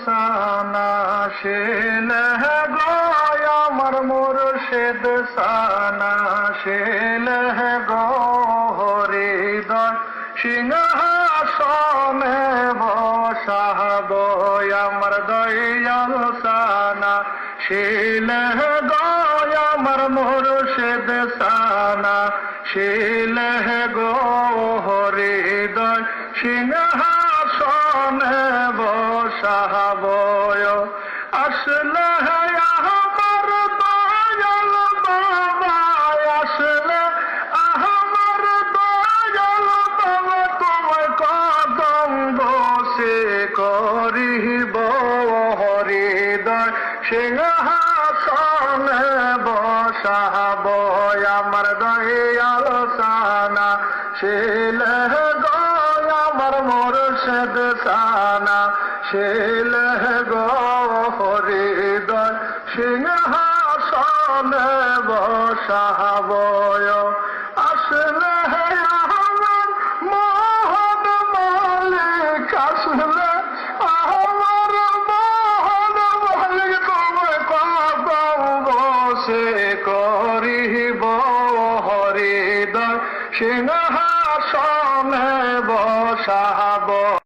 সানা শিলে গো আমার মুর্শিদ সানা শিলে গো হৃদয় সিংহাসনে বসাব আমার দয়াল সানা শিলে গো আমার মুর্শিদ সানা শিলে গো হৃদয় সিংহাসনে বসাব আসলে আমার দয়াল বাবা আসলে আমার দয়াল বাবা তোমায় কদম বসে করিব হৃদয় সিংহাসনে বসাব আমার দয়াল সানা শিলে গো আমার মুর্শিদ সানা শিলে গো হৃদয় সিংহাসনে বসাব আসলে আমার মোহন মালিক আসলে আমার মোহন মালিক তোমায় কদম বসে করিব হৃদয় সিংহাসনে বসাব।